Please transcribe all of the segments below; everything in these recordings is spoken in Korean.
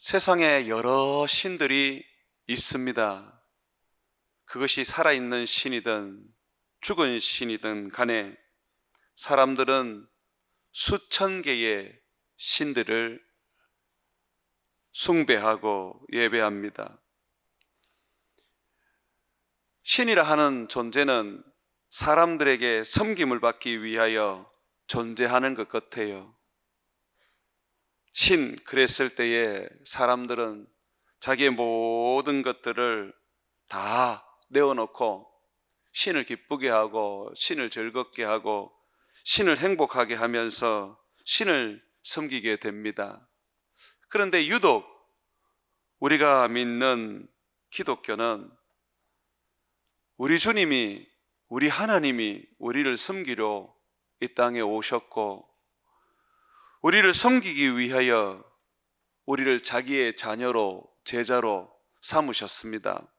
세상에 여러 신들이 있습니다. 그것이 살아있는 신이든 죽은 신이든 간에 사람들은 수천 개의 신들을 숭배하고 예배합니다. 신이라 하는 존재는 사람들에게 섬김을 받기 위하여 존재하는 것 같아요. 신 그랬을 때에 사람들은 자기의 모든 것들을 다 내어놓고 신을 기쁘게 하고 신을 즐겁게 하고 신을 행복하게 하면서 신을 섬기게 됩니다. 그런데 유독 우리가 믿는 기독교는 우리 주님이, 우리 하나님이 우리를 섬기러 이 땅에 오셨고 우리를 섬기기 위하여 우리를 자기의 자녀로, 제자로 삼으셨습니다.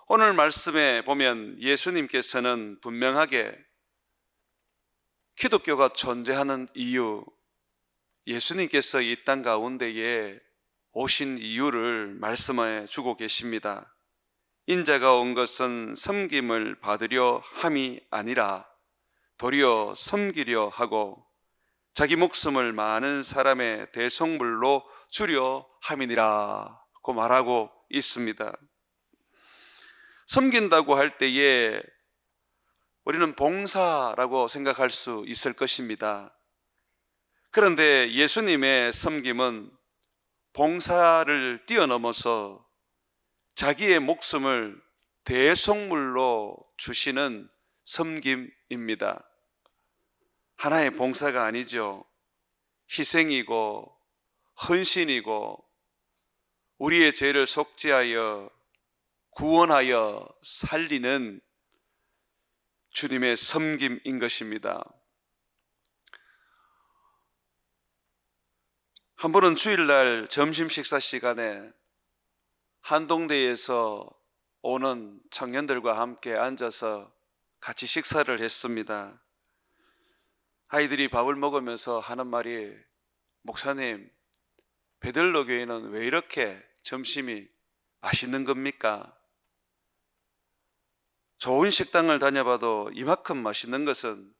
오늘 말씀에 보면 예수님께서는 분명하게 기독교가 존재하는 이유, 예수님께서 이 땅 가운데에 오신 이유를 말씀해 주고 계십니다. 인자가 온 것은 섬김을 받으려 함이 아니라 도리어 섬기려 하고 자기 목숨을 많은 사람의 대속물로 주려 함이니라고 말하고 있습니다. 섬긴다고 할 때에 우리는 봉사라고 생각할 수 있을 것입니다. 그런데 예수님의 섬김은 봉사를 뛰어넘어서 자기의 목숨을 대속물로 주시는 섬김입니다. 하나의 봉사가 아니죠. 희생이고 헌신이고 우리의 죄를 속죄하여 구원하여 살리는 주님의 섬김인 것입니다. 한 번은 주일날 점심 식사 시간에 한동대에서 오는 청년들과 함께 앉아서 같이 식사를 했습니다. 아이들이 밥을 먹으면서 하는 말이, 목사님, 베들로 교회는 왜 이렇게 점심이 맛있는 겁니까? 좋은 식당을 다녀봐도 이만큼 맛있는 것은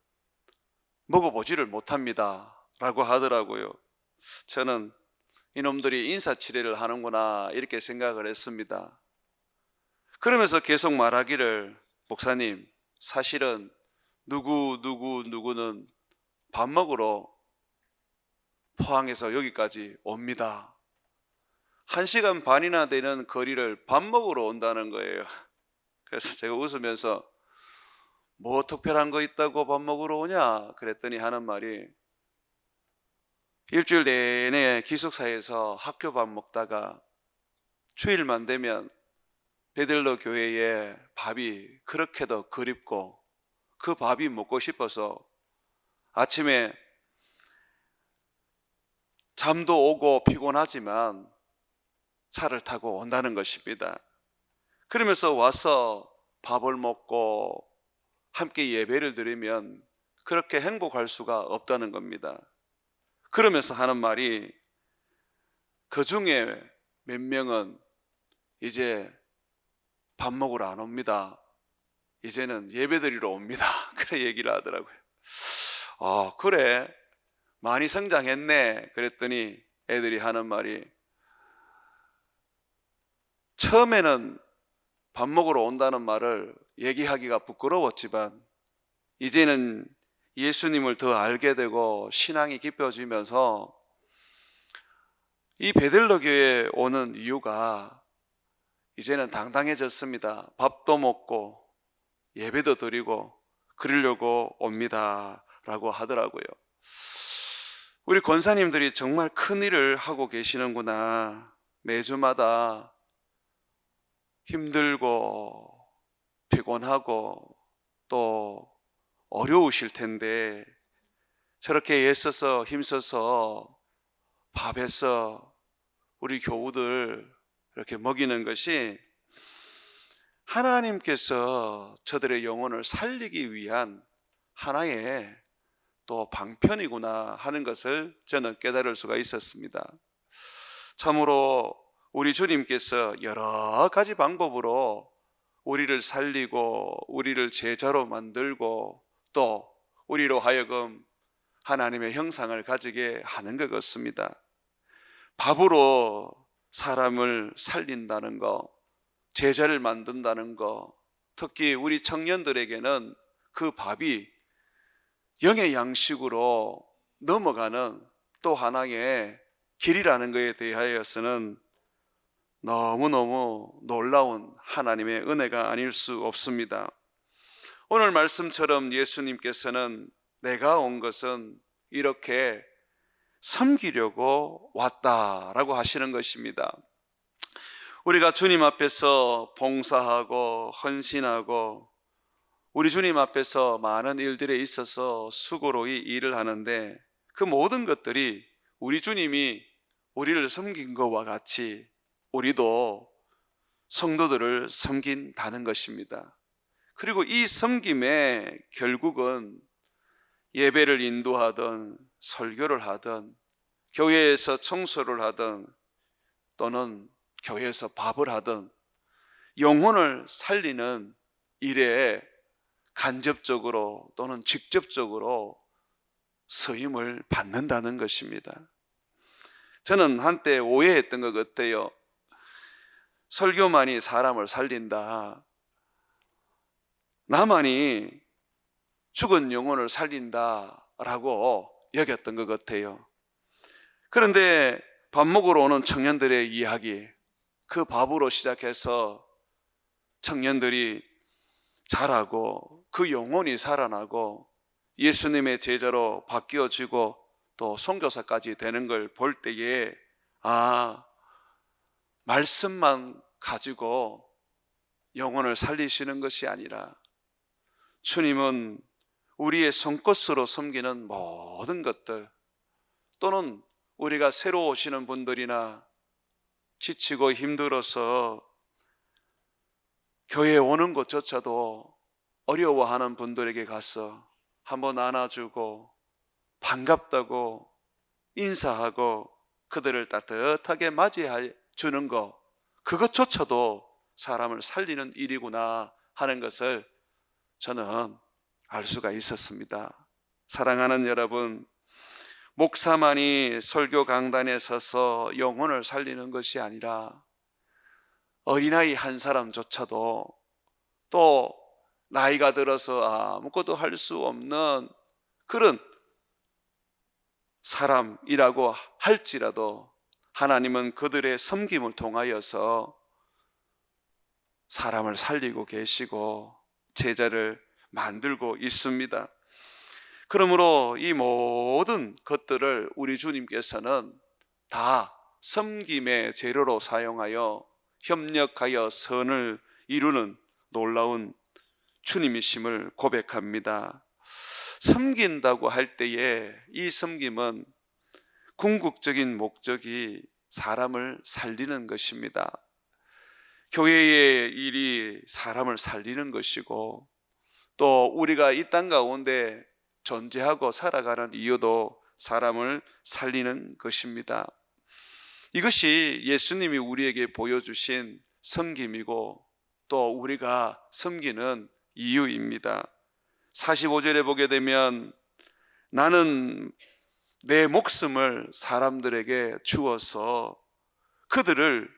먹어보지를 못합니다 라고 하더라고요. 저는 이놈들이 인사치레를 하는구나 이렇게 생각을 했습니다. 그러면서 계속 말하기를, 목사님, 사실은 누구는 밥 먹으러 포항에서 여기까지 옵니다. 1시간 반이나 되는 거리를 밥 먹으러 온다는 거예요. 그래서 제가 웃으면서 뭐 특별한 거 있다고 밥 먹으러 오냐 그랬더니 하는 말이, 일주일 내내 기숙사에서 학교 밥 먹다가 주일만 되면 베들로 교회에 밥이 그렇게도 그립고 그 밥이 먹고 싶어서 아침에 잠도 오고 피곤하지만 차를 타고 온다는 것입니다. 그러면서 와서 밥을 먹고 함께 예배를 드리면 그렇게 행복할 수가 없다는 겁니다. 그러면서 하는 말이, 그 중에 몇 명은 이제 밥 먹으러 안 옵니다. 이제는 예배 드리러 옵니다. 그래 얘기를 하더라고요. 그래 많이 성장했네 그랬더니 애들이 하는 말이, 처음에는 밥 먹으러 온다는 말을 얘기하기가 부끄러웠지만 이제는 예수님을 더 알게 되고 신앙이 깊어지면서 이 베들로 교회에 오는 이유가 이제는 당당해졌습니다. 밥도 먹고 예배도 드리고 그러려고 옵니다 라고 하더라고요. 우리 권사님들이 정말 큰 일을 하고 계시는구나. 매주마다 힘들고 피곤하고 또 어려우실 텐데 저렇게 애써서 힘써서 밥해서 우리 교우들 이렇게 먹이는 것이 하나님께서 저들의 영혼을 살리기 위한 하나의 또 방편이구나 하는 것을 저는 깨달을 수가 있었습니다. 참으로 우리 주님께서 여러 가지 방법으로 우리를 살리고 우리를 제자로 만들고 또 우리로 하여금 하나님의 형상을 가지게 하는 것 같습니다. 밥으로 사람을 살린다는 거, 제자를 만든다는 거, 특히 우리 청년들에게는 그 밥이 영의 양식으로 넘어가는 또 하나의 길이라는 것에 대하여서는 너무너무 놀라운 하나님의 은혜가 아닐 수 없습니다. 오늘 말씀처럼 예수님께서는 내가 온 것은 이렇게 섬기려고 왔다라고 하시는 것입니다. 우리가 주님 앞에서 봉사하고 헌신하고 우리 주님 앞에서 많은 일들에 있어서 수고로이 일을 하는데 그 모든 것들이 우리 주님이 우리를 섬긴 것과 같이 우리도 성도들을 섬긴다는 것입니다. 그리고 이 섬김의 결국은 예배를 인도하든 설교를 하든 교회에서 청소를 하든 또는 교회에서 밥을 하든 영혼을 살리는 일에 간접적으로 또는 직접적으로 쓰임을 받는다는 것입니다. 저는 한때 오해했던 것 같아요. 설교만이 사람을 살린다, 나만이 죽은 영혼을 살린다라고 여겼던 것 같아요. 그런데 밥 먹으러 오는 청년들의 이야기, 그 밥으로 시작해서 청년들이 자라고 그 영혼이 살아나고 예수님의 제자로 바뀌어지고 또 선교사까지 되는 걸 볼 때에 말씀만 가지고 영혼을 살리시는 것이 아니라 주님은 우리의 손것으로 섬기는 모든 것들, 또는 우리가 새로 오시는 분들이나 지치고 힘들어서 교회에 오는 것조차도 어려워하는 분들에게 가서 한번 안아주고 반갑다고 인사하고 그들을 따뜻하게 맞이해 주는 것, 그것조차도 사람을 살리는 일이구나 하는 것을 저는 알 수가 있었습니다. 사랑하는 여러분, 목사만이 설교 강단에 서서 영혼을 살리는 것이 아니라 어린아이 한 사람조차도 또 나이가 들어서 아무것도 할 수 없는 그런 사람이라고 할지라도 하나님은 그들의 섬김을 통하여서 사람을 살리고 계시고 제자를 만들고 있습니다. 그러므로 이 모든 것들을 우리 주님께서는 다 섬김의 재료로 사용하여 협력하여 선을 이루는 놀라운 주님이심을 고백합니다. 섬긴다고 할 때에 이 섬김은 궁극적인 목적이 사람을 살리는 것입니다. 교회의 일이 사람을 살리는 것이고 또 우리가 이 땅 가운데 존재하고 살아가는 이유도 사람을 살리는 것입니다. 이것이 예수님이 우리에게 보여주신 섬김이고 또 우리가 섬기는 이유입니다. 45절에 보게 되면 나는 내 목숨을 사람들에게 주어서 그들을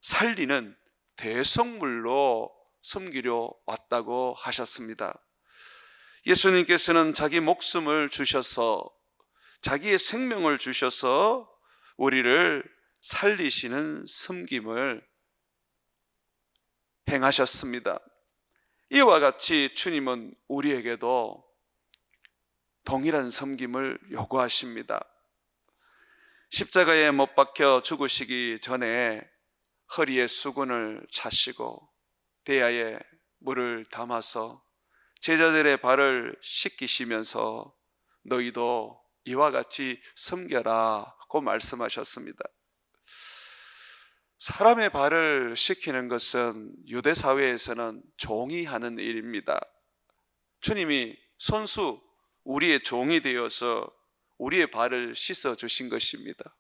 살리는 대성물로 섬기려 왔다고 하셨습니다. 예수님께서는 자기 목숨을 주셔서 자기의 생명을 주셔서 우리를 살리시는 섬김을 행하셨습니다. 이와 같이 주님은 우리에게도 동일한 섬김을 요구하십니다. 십자가에 못 박혀 죽으시기 전에 허리에 수건을 차시고 대야에 물을 담아서 제자들의 발을 씻기시면서 너희도 이와 같이 섬겨라고 말씀하셨습니다. 사람의 발을 씻기는 것은 유대 사회에서는 종이 하는 일입니다. 주님이 손수 우리의 종이 되어서 우리의 발을 씻어 주신 것입니다.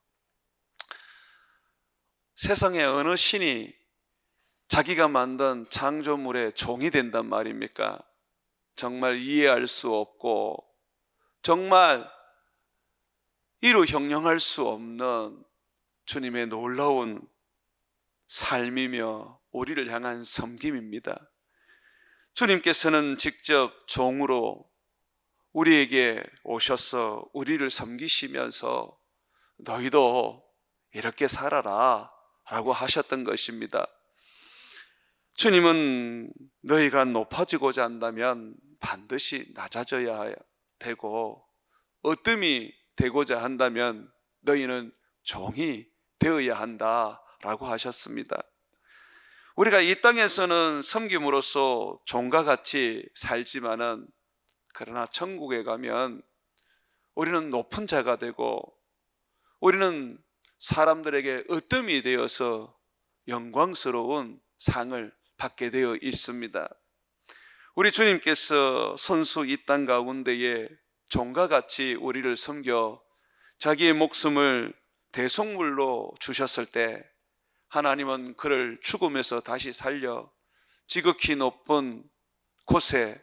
세상에 어느 신이 자기가 만든 창조물의 종이 된단 말입니까? 정말 이해할 수 없고 정말 이루 형용할 수 없는 주님의 놀라운 삶이며 우리를 향한 섬김입니다. 주님께서는 직접 종으로 우리에게 오셔서 우리를 섬기시면서 너희도 이렇게 살아라 라고 하셨던 것입니다. 주님은 너희가 높아지고자 한다면 반드시 낮아져야 되고 어뜸이 되고자 한다면 너희는 종이 되어야 한다라고 하셨습니다. 우리가 이 땅에서는 섬김으로써 종과 같이 살지만은 그러나 천국에 가면 우리는 높은 자가 되고 우리는 사람들에게 으뜸이 되어서 영광스러운 상을 받게 되어 있습니다. 우리 주님께서 선수 이 땅 가운데에 종과 같이 우리를 섬겨 자기의 목숨을 대속물로 주셨을 때 하나님은 그를 죽음에서 다시 살려 지극히 높은 곳에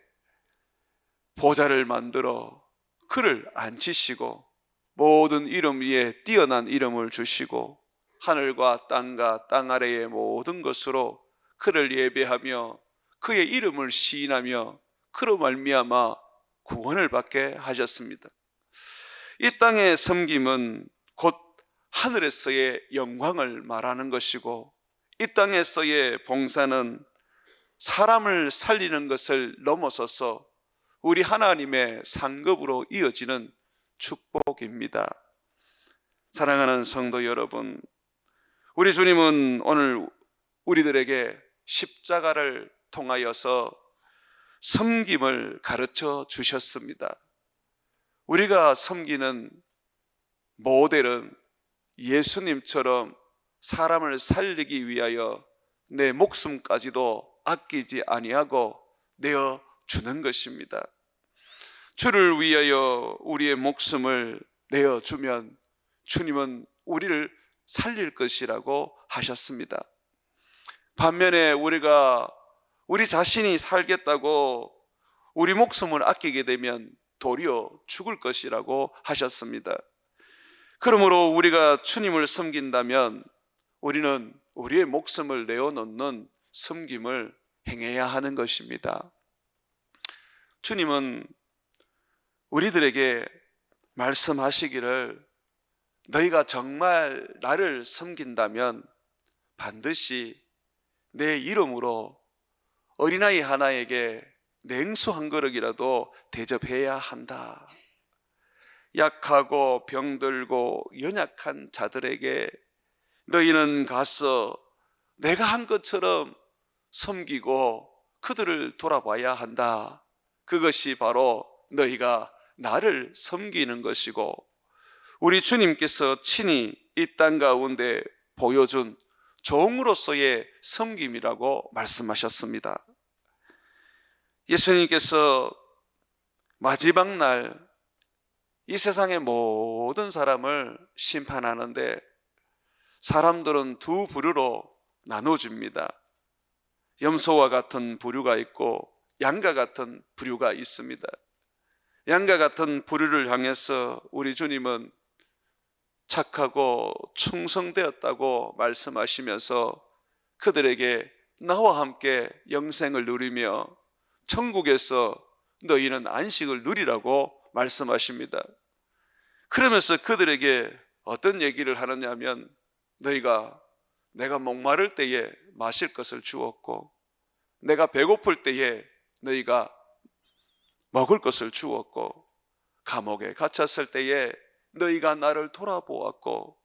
보좌를 만들어 그를 앉히시고 모든 이름 위에 뛰어난 이름을 주시고 하늘과 땅과 땅 아래의 모든 것으로 그를 예배하며 그의 이름을 시인하며 그로 말미암아 구원을 받게 하셨습니다. 이 땅의 섬김은 곧 하늘에서의 영광을 말하는 것이고 이 땅에서의 봉사는 사람을 살리는 것을 넘어서서 우리 하나님의 상급으로 이어지는 축복입니다. 사랑하는 성도 여러분, 우리 주님은 오늘 우리들에게 십자가를 통하여서 섬김을 가르쳐 주셨습니다. 우리가 섬기는 모델은 예수님처럼 사람을 살리기 위하여 내 목숨까지도 아끼지 아니하고 내어 주는 것입니다. 주를 위하여 우리의 목숨을 내어 주면 주님은 우리를 살릴 것이라고 하셨습니다. 반면에 우리가 우리 자신이 살겠다고 우리 목숨을 아끼게 되면 도리어 죽을 것이라고 하셨습니다. 그러므로 우리가 주님을 섬긴다면 우리는 우리의 목숨을 내어놓는 섬김을 행해야 하는 것입니다. 주님은 우리들에게 말씀하시기를 너희가 정말 나를 섬긴다면 반드시 내 이름으로 어린아이 하나에게 냉수 한 그릇이라도 대접해야 한다. 약하고 병들고 연약한 자들에게 너희는 가서 내가 한 것처럼 섬기고 그들을 돌아봐야 한다. 그것이 바로 너희가 나를 섬기는 것이고 우리 주님께서 친히 이 땅 가운데 보여준 종으로서의 섬김이라고 말씀하셨습니다. 예수님께서 마지막 날 이 세상의 모든 사람을 심판하는데 사람들은 두 부류로 나눠집니다. 염소와 같은 부류가 있고 양과 같은 부류가 있습니다. 양과 같은 부류를 향해서 우리 주님은 착하고 충성되었다고 말씀하시면서 그들에게 나와 함께 영생을 누리며 천국에서 너희는 안식을 누리라고 말씀하십니다. 그러면서 그들에게 어떤 얘기를 하느냐 하면 내가 목마를 때에 마실 것을 주었고 내가 배고플 때에 너희가 먹을 것을 주었고 감옥에 갇혔을 때에 너희가 나를 돌아보았고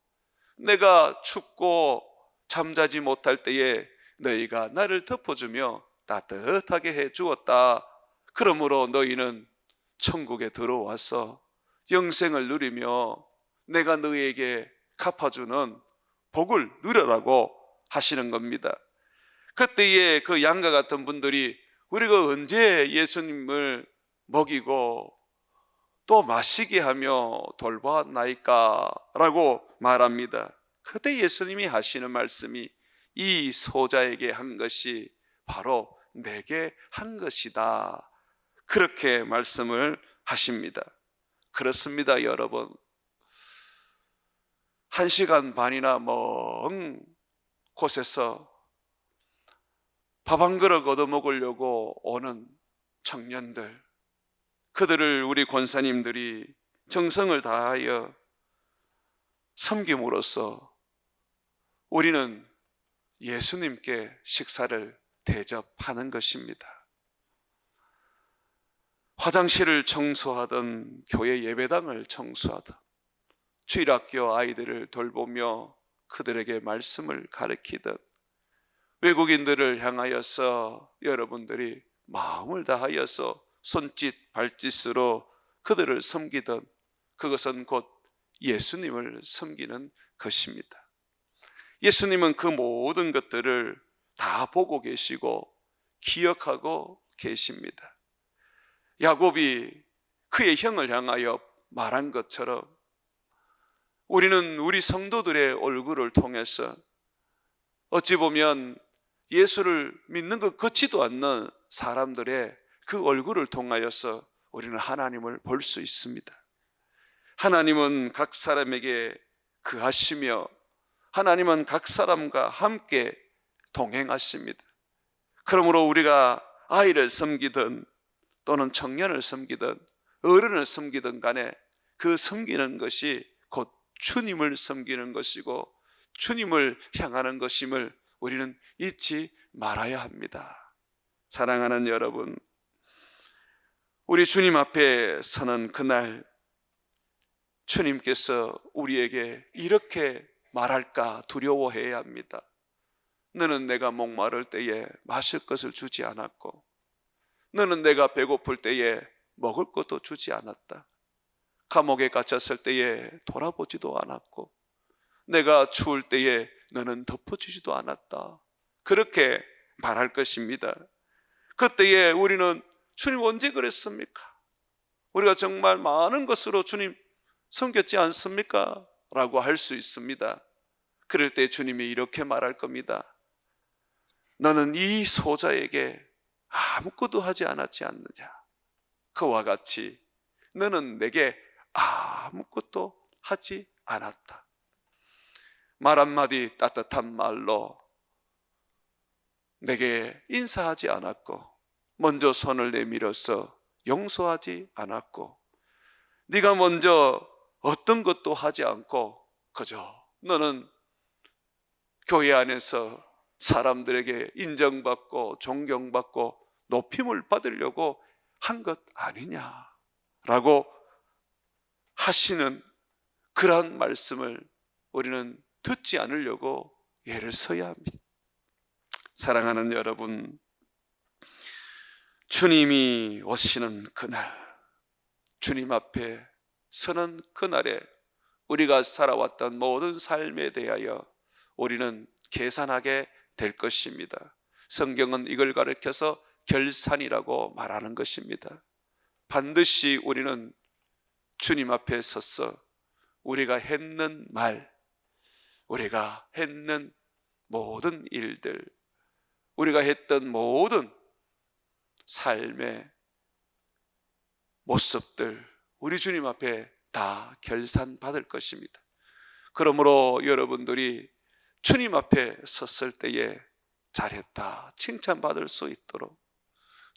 내가 춥고 잠자지 못할 때에 너희가 나를 덮어주며 따뜻하게 해주었다. 그러므로 너희는 천국에 들어와서 영생을 누리며 내가 너희에게 갚아주는 복을 누려라고 하시는 겁니다. 그때에 그 양과 같은 분들이 우리가 언제 예수님을 먹이고 또 마시게 하며 돌보았나이까 라고 말합니다. 그때 예수님이 하시는 말씀이 이 소자에게 한 것이 바로 내게 한 것이다, 그렇게 말씀을 하십니다. 그렇습니다, 여러분. 1시간 반이나 먼 곳에서 밥 한 그릇 얻어먹으려고 오는 청년들, 그들을 우리 권사님들이 정성을 다하여 섬김으로써 우리는 예수님께 식사를 대접하는 것입니다. 화장실을 청소하던 교회 예배당을 청소하던 주일학교 아이들을 돌보며 그들에게 말씀을 가르치던 외국인들을 향하여서 여러분들이 마음을 다하여서 손짓 발짓으로 그들을 섬기던 그것은 곧 예수님을 섬기는 것입니다. 예수님은 그 모든 것들을 다 보고 계시고 기억하고 계십니다. 야곱이 그의 형을 향하여 말한 것처럼 우리는 우리 성도들의 얼굴을 통해서 어찌 보면 예수를 믿는 것 같지도 않는 사람들의 그 얼굴을 통하여서 우리는 하나님을 볼 수 있습니다. 하나님은 각 사람에게 거하시며 하나님은 각 사람과 함께 동행하십니다. 그러므로 우리가 아이를 섬기든 또는 청년을 섬기든 어른을 섬기든 간에 그 섬기는 것이 곧 주님을 섬기는 것이고 주님을 향하는 것임을 우리는 잊지 말아야 합니다. 사랑하는 여러분, 우리 주님 앞에 서는 그날 주님께서 우리에게 이렇게 말할까 두려워해야 합니다. 너는 내가 목마를 때에 마실 것을 주지 않았고 너는 내가 배고플 때에 먹을 것도 주지 않았다. 감옥에 갇혔을 때에 돌아보지도 않았고 내가 추울 때에 너는 덮어주지도 않았다. 그렇게 말할 것입니다. 그때에 우리는 주님 언제 그랬습니까? 우리가 정말 많은 것으로 주님 섬겼지 않습니까? 라고 할 수 있습니다. 그럴 때 주님이 이렇게 말할 겁니다. 너는 이 소자에게 아무것도 하지 않았지 않느냐? 그와 같이 너는 내게 아무것도 하지 않았다. 말 한마디 따뜻한 말로 내게 인사하지 않았고 먼저 손을 내밀어서 용서하지 않았고 네가 먼저 어떤 것도 하지 않고 그저 너는 교회 안에서 사람들에게 인정받고 존경받고 높임을 받으려고 한 것 아니냐라고 하시는 그러한 말씀을 우리는 듣지 않으려고 예를 서야 합니다. 사랑하는 여러분, 주님이 오시는 그날, 주님 앞에 서는 그날에 우리가 살아왔던 모든 삶에 대하여 우리는 계산하게 될 것입니다. 성경은 이걸 가르쳐서 결산이라고 말하는 것입니다. 반드시 우리는 주님 앞에 서서 우리가 했는 말, 우리가 했는 모든 일들, 우리가 했던 모든 삶의 모습들, 우리 주님 앞에 다 결산받을 것입니다. 그러므로 여러분들이 주님 앞에 섰을 때에 잘했다 칭찬받을 수 있도록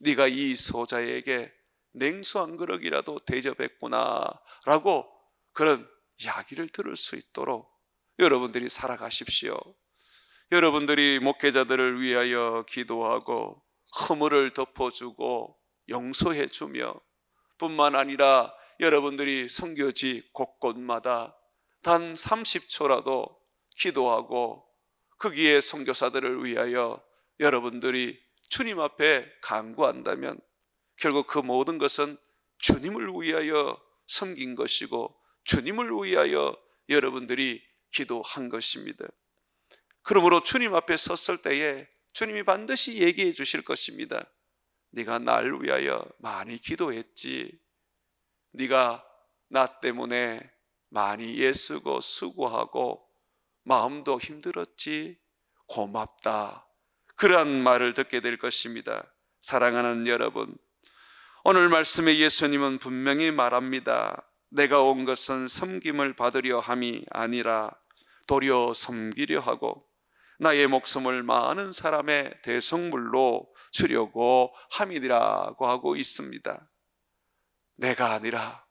네가 이 소자에게 냉수 한 그릇이라도 대접했구나 라고 그런 이야기를 들을 수 있도록 여러분들이 살아가십시오. 여러분들이 목회자들을 위하여 기도하고 허물을 덮어주고 용서해주며 뿐만 아니라 여러분들이 선교지 곳곳마다 단 30초라도 기도하고 거기에 선교사들을 위하여 여러분들이 주님 앞에 간구한다면 결국 그 모든 것은 주님을 위하여 섬긴 것이고 주님을 위하여 여러분들이 기도한 것입니다. 그러므로 주님 앞에 섰을 때에 주님이 반드시 얘기해 주실 것입니다. 네가 날 위하여 많이 기도했지. 네가 나 때문에 많이 애쓰고 수고하고 마음도 힘들었지, 고맙다, 그러한 말을 듣게 될 것입니다. 사랑하는 여러분, 오늘 말씀에 예수님은 분명히 말합니다. 내가 온 것은 섬김을 받으려 함이 아니라 도리어 섬기려 하고 나의 목숨을 많은 사람의 대성물로 주려고 함이라고 하고 있습니다. 내가 아니라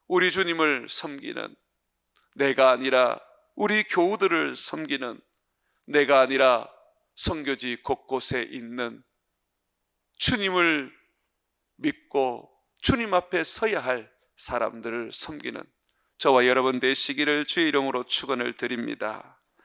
우리 주님을 섬기는, 내가 아니라 우리 교우들을 섬기는, 내가 아니라 선교지 곳곳에 있는 주님을 믿고 주님 앞에 서야 할 사람들을 섬기는 저와 여러분 되시기를 주의 이름으로 축원을 드립니다.